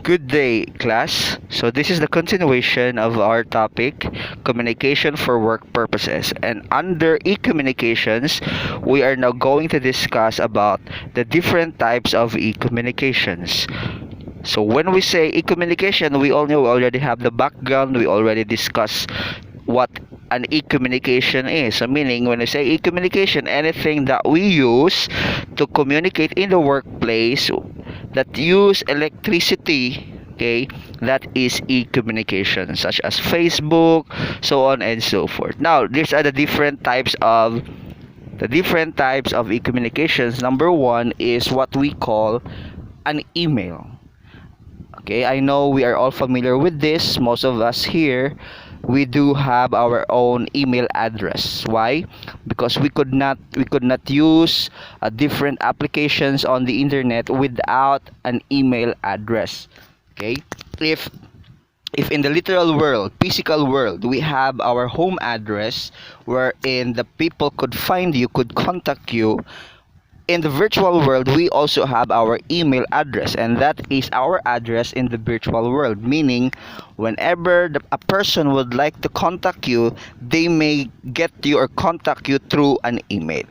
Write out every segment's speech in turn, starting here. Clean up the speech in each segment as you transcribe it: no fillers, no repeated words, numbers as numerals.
Good day, class. So, this is the continuation of our topic, communication for work purposes. And under e-communications, we are now going to discuss about the different types of e-communications. So, when we say e-communication, we all know we already have the background, we already discussed what an e-communication is. So, meaning when we say e-communication, anything that we use to communicate in the workplace that use electricity, okay, that is e-communication, such as Facebook, so on and so forth. Now these are the different types of e-communications. Number one is what we call an email. Okay, I know we are all familiar with this. Most of us here, we do have our own email address. Why? Because we could not use different applications on the internet without an email address. Okay, if in the literal world, physical world, we have our home address wherein the people could find you, could contact you. In the virtual world, we also have our email address, and that is our address in the virtual world, meaning whenever a person would like to contact you, they may get you or contact you through an email.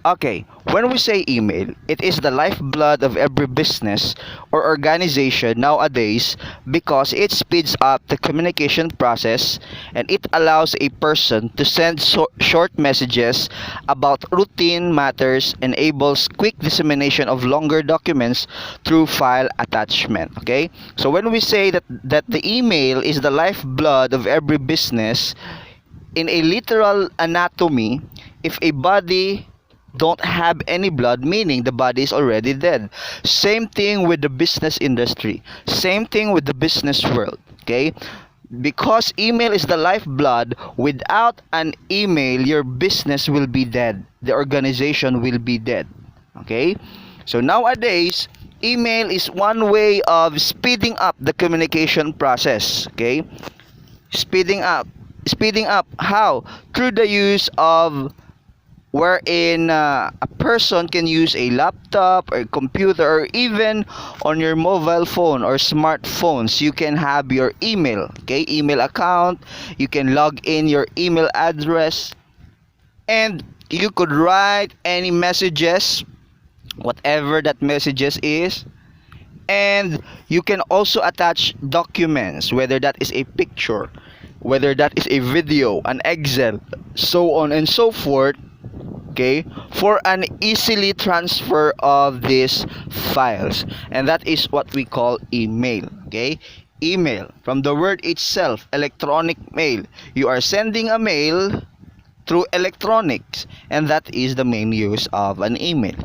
Okay, when we say email, it is the lifeblood of every business or organization nowadays because it speeds up the communication process and it allows a person to send short messages about routine matters, enables quick dissemination of longer documents through file attachment. Okay, so when we say that the email is the lifeblood of every business, in a literal anatomy, if a body don't have any blood, meaning the body is already dead. Same thing with the business industry, same thing with the business world. Okay, because email is the lifeblood, without an email your business will be dead, the organization will be dead. Okay, so nowadays email is one way of speeding up the communication process. Okay, speeding up how? Through the use of wherein a person can use a laptop or computer or even on your mobile phone or smartphones. You can have your email, okay, email account. You can log in your email address and you could write any messages, whatever that messages is. And you can also attach documents, whether that is a picture, whether that is a video, an Excel, so on and so forth. Okay, for an easily transfer of these files, and that is what we call email. Okay, email from the word itself, electronic mail. You are sending a mail through electronics, and that is the main use of an email.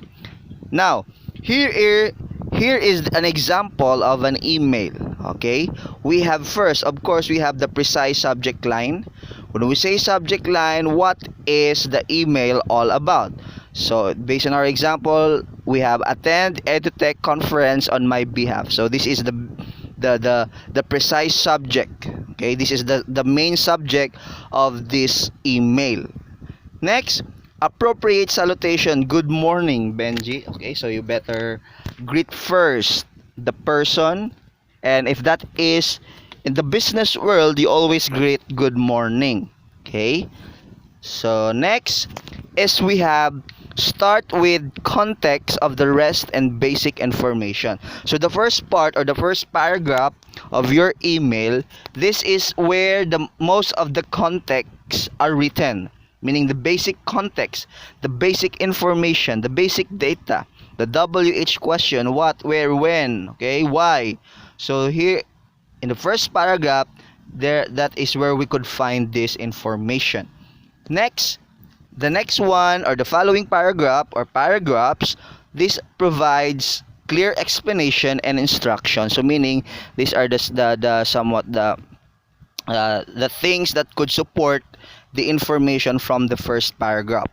Now here is an example of an email. Okay, we have first, of course, we have the precise subject line. When we say subject line, what is the email all about? So based on our example, we have attend EduTech conference on my behalf. So this is the precise subject. Okay, this is the main subject of this email. Next, appropriate salutation. Good morning, Benji. Okay, so you better greet first the person, and if that is in the business world, you always greet good morning. Okay, so next is we have start with context of the rest and basic information. So the first part or the first paragraph of your email, this is where the most of the contexts are written, meaning the basic context, the basic information, the basic data, the WH question, what, where, when, okay, why. So here in the first paragraph, there, that is where we could find this information. Next, the next one or the following paragraph or paragraphs, this provides clear explanation and instruction. So meaning these are the somewhat the things that could support the information from the first paragraph.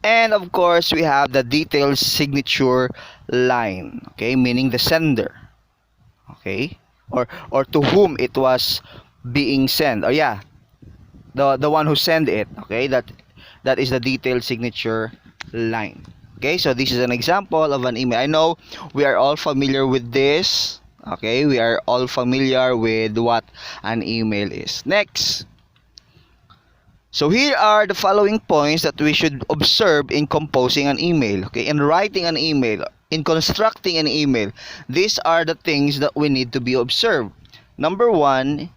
And of course, we have the detailed signature line, okay, meaning the sender, okay, or to whom it was being sent. Oh yeah, the one who sent it. Okay, that is the detailed signature line. Okay, so this is an example of an email. I know we are all familiar with this. Okay, we are all familiar with what an email is. Next. So here are the following points that we should observe in composing an email, okay, in writing an email, in constructing an email. These are the things that we need to be observed. Number one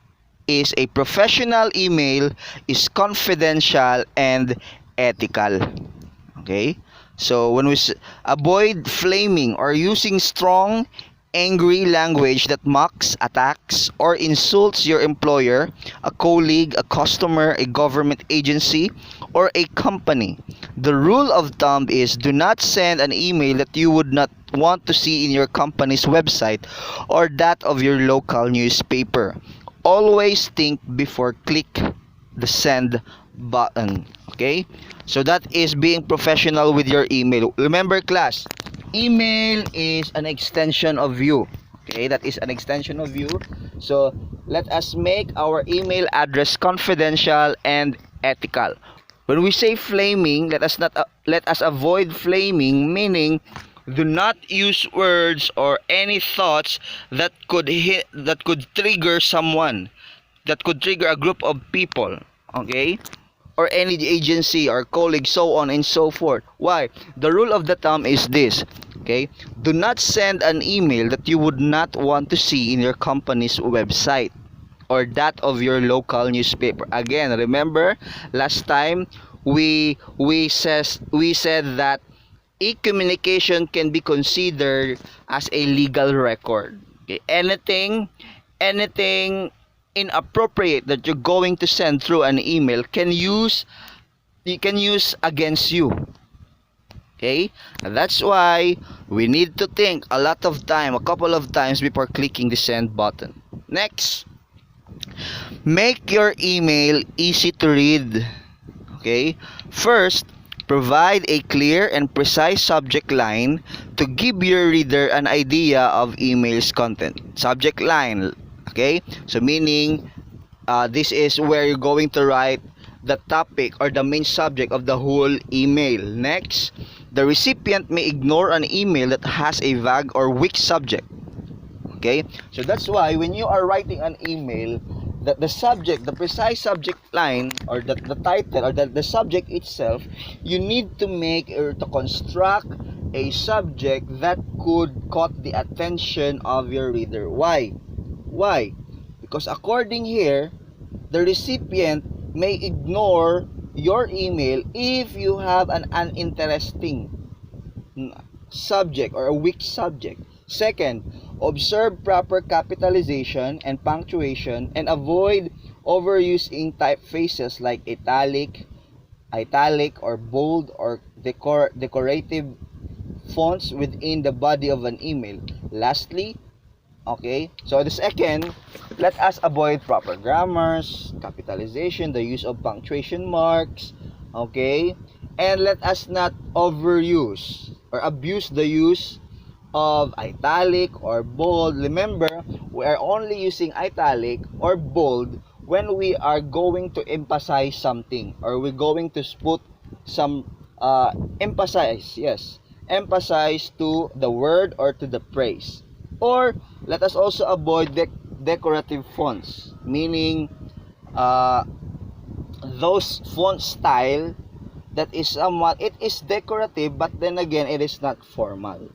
is a professional email is confidential and ethical. Okay? So when we avoid flaming or using strong, angry language that mocks, attacks, or insults your employer, a colleague, a customer, a government agency, or a company. The rule of thumb is do not send an email that you would not want to see in your company's website or that of your local newspaper. Always think before click the send button. Okay? So that is being professional with your email. Remember, class, email is an extension of you. Okay, that is an extension of you. So let us make our email address confidential and ethical. When we say flaming, let us avoid flaming, meaning do not use words or any thoughts that could trigger someone, that could trigger a group of people. Okay, or any agency or colleague, so on and so forth. Why? The rule of the thumb is this. Okay, do not send an email that you would not want to see in your company's website or that of your local newspaper. Again, remember last time we said that e-communication can be considered as a legal record. Okay, anything inappropriate that you're going to send through an email you can use against you. Okay, that's why we need to think a couple of times before clicking the send button. Next, make your email easy to read. Okay, first, provide a clear and precise subject line to give your reader an idea of email's content. Subject line. Okay, so meaning this is where you're going to write the topic or the main subject of the whole email. Next, the recipient may ignore an email that has a vague or weak subject. Okay, so that's why when you are writing an email, that the subject, the precise subject line or the title or the subject itself, you need to make or to construct a subject that could caught the attention of your reader. Why? Because according here, the recipient may ignore your email if you have an uninteresting subject or a weak subject. Second, observe proper capitalization and punctuation and avoid overusing typefaces like italic or bold or decorative fonts within the body of an email. Lastly, okay, so the second, let us avoid proper grammars, capitalization, the use of punctuation marks, okay, and let us not overuse or abuse the use of italic or bold. Remember, we are only using italic or bold when we are going to emphasize something or we're going to put some emphasize to the word or to the phrase. Or let us also avoid decorative fonts, meaning those font style that is somewhat, it is decorative but then again it is not formal.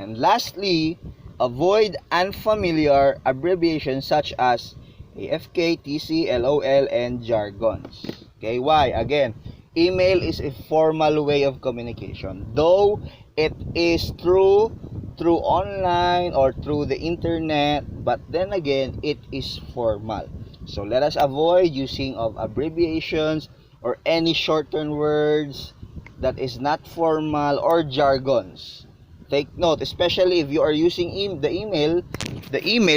And lastly, avoid unfamiliar abbreviations such as AFK, TC, LOL, and jargons. Okay, why? Again, email is a formal way of communication. Though it is through online or through the internet, but then again, it is formal. So let us avoid using of abbreviations or any shortened words that is not formal or jargons. Take note, especially if you are using the email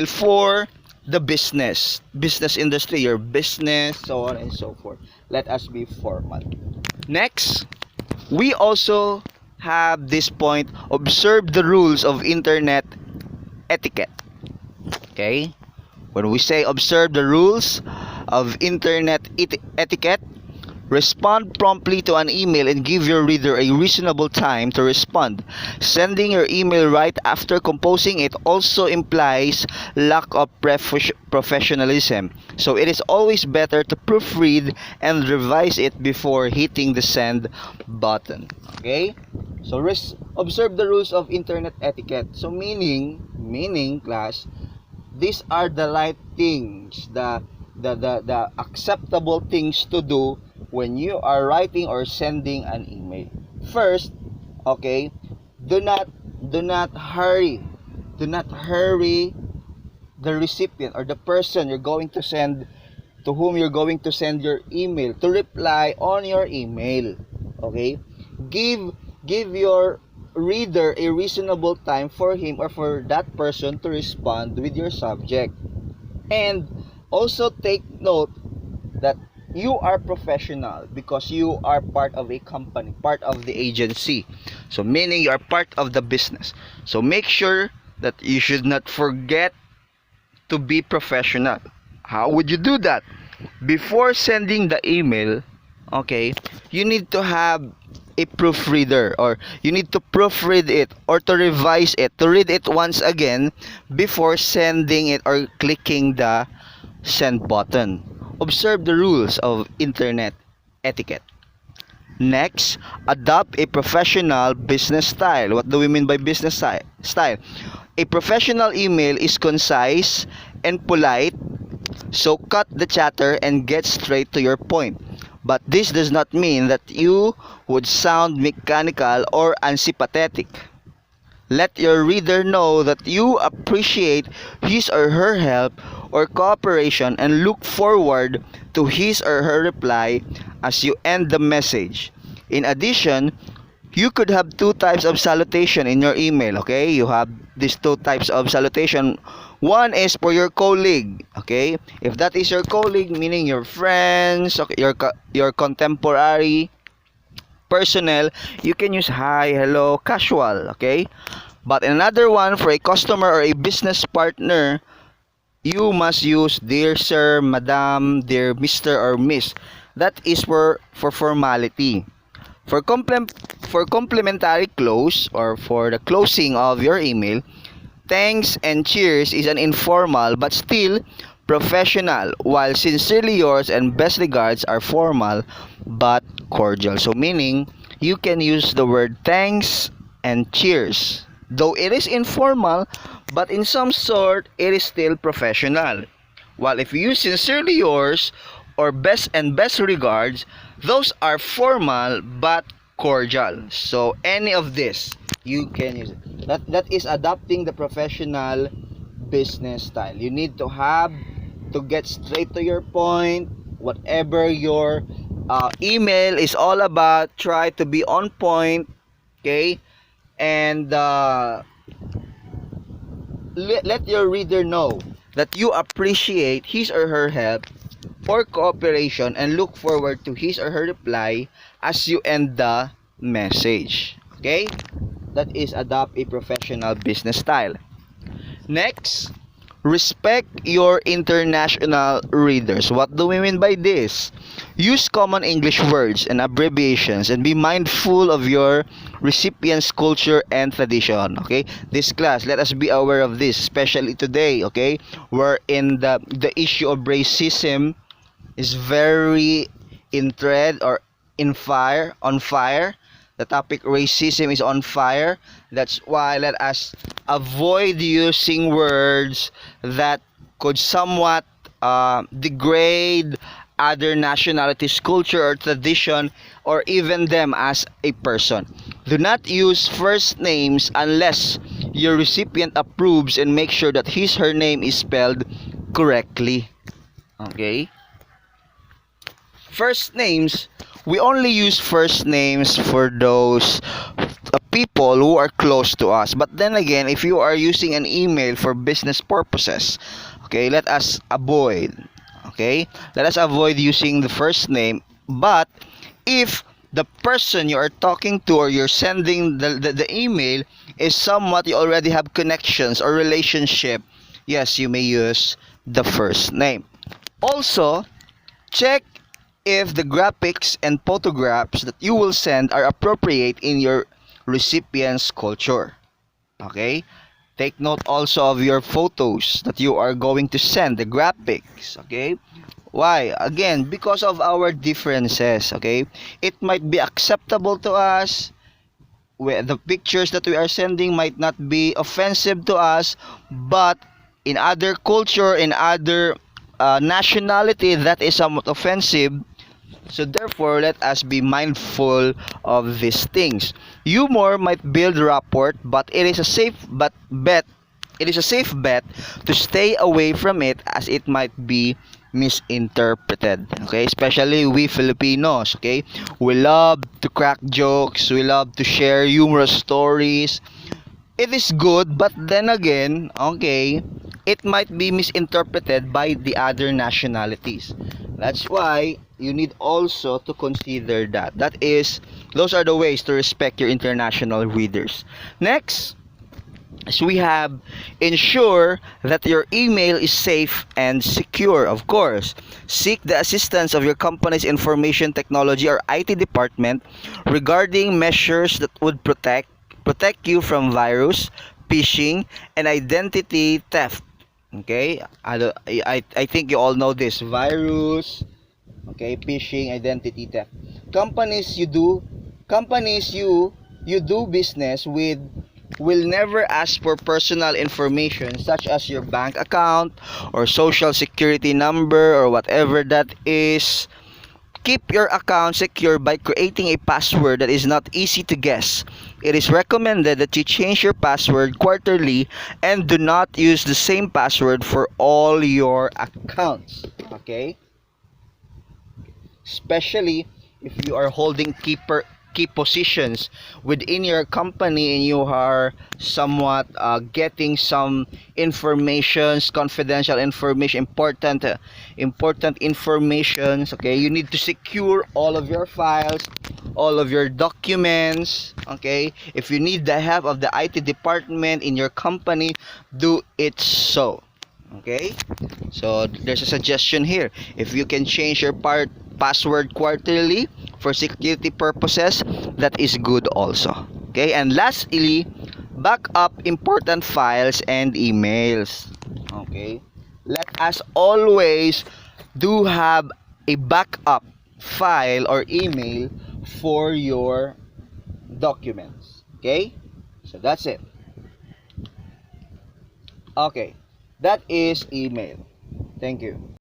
for the business industry, your business, so on and so forth. Let us be formal. Next, we also have this point, observe the rules of internet etiquette. Okay, when we say observe the rules of internet etiquette, Respond promptly to an email and give your reader a reasonable time to respond. Sending your email right after composing it also implies lack of professionalism. So it is always better to proofread and revise it before hitting the send button. Okay? So observe the rules of internet etiquette. So meaning class, these are the right things, the acceptable things to do when you are writing or sending an email. First, okay, do not hurry. Do not hurry the recipient or the person you're going to send, to whom you're going to send your email, to reply on your email. Okay? Give your reader a reasonable time for him or for that person to respond with your subject. And also take note that you are professional because you are part of a company, part of the agency. So meaning you are part of the business. So make sure that you should not forget to be professional. How would you do that? Before sending the email, okay, you need to have a proofreader, or you need to proofread it or to revise it, to read it once again before sending it or clicking the send button. Observe the rules of internet etiquette. Next, adopt a professional business style. What do we mean by business style? A professional email is concise and polite, so cut the chatter and get straight to your point. But this does not mean that you would sound mechanical or unsympathetic. Let your reader know that you appreciate his or her help or cooperation and look forward to his or her reply as you end the message. In addition, you could have two types of salutation in your email, okay? You have these two types of salutation. One is for your colleague, okay? If that is your colleague, meaning your friends, okay, your contemporary personnel, you can use hi, hello, casual, okay? But another one for a customer or a business partner, you must use dear sir, madam, dear Mr. or Miss. That is for formality. For complimentary close, or for the closing of your email, thanks and cheers is an informal but still professional, while sincerely yours and best regards are formal but cordial. So meaning you can use the word thanks and cheers. Though it is informal, but in some sort it is still professional. While if you use sincerely yours or best regards, those are formal but cordial. So any of this you can use it. That is adopting the professional business style. You need to have to get straight to your point. Whatever your email is all about, try to be on point, okay? And let your reader know that you appreciate his or her help or cooperation and look forward to his or her reply as you end the message. Okay? That is adopt a professional business style. Next, respect your international readers. What do we mean by this? Use common English words and abbreviations and be mindful of your recipient's culture and tradition. Okay? This class, let us be aware of this, especially today, okay? Wherein the issue of racism is very in thread or on fire. The topic racism is on fire. That's why let us avoid using words that could somewhat degrade other nationalities, culture or tradition, or even them as a person. Do not use first names unless your recipient approves and make sure that his her name is spelled correctly. Okay? First names, we only use first names for those people who are close to us. But then again, if you are using an email for business purposes, okay, let us avoid using the first name. But if the person you are talking to or you're sending the email is somewhat you already have connections or relationship, yes, you may use the first name. Also, check if the graphics and photographs that you will send are appropriate in your recipient's culture. Okay? Take note also of your photos that you are going to send, the graphics. Okay? Why? Again, because of our differences. Okay? It might be acceptable to us. The pictures that we are sending might not be offensive to us, but in other culture, in other nationality, that is somewhat offensive. So therefore, let us be mindful of these things. Humor might build rapport, but it is a safe bet. It is a safe bet to stay away from it, as it might be misinterpreted. Okay, especially we Filipinos. Okay, we love to crack jokes. We love to share humorous stories. It is good, but then again, okay, it might be misinterpreted by the other nationalities. That's why you need also to consider that. Those are the ways to respect your international readers. Next, as we have, ensure that your email is safe and secure. Of course, seek the assistance of your company's information technology or IT department regarding measures that would protect you from virus, phishing, and identity theft. Okay, I think you all know this: virus, okay, phishing, identity theft. Companies you do business with will never ask for personal information such as your bank account or social security number or whatever that is. Keep your account secure by creating a password that is not easy to guess. It is recommended that you change your password quarterly and do not use the same password for all your accounts. Okay? Especially if you are holding key positions within your company and you are somewhat getting some informations, confidential information, important informations. Okay, you need to secure all of your files, all of your documents. Okay, if you need the help of the IT department in your company, do it so. Okay, so there's a suggestion here: if you can change your password quarterly for security purposes, that is good also. Okay, and lastly, back up important files and emails. Okay, let us always do have a backup file or email for your documents. Okay, so that's it. Okay, that is email. Thank you.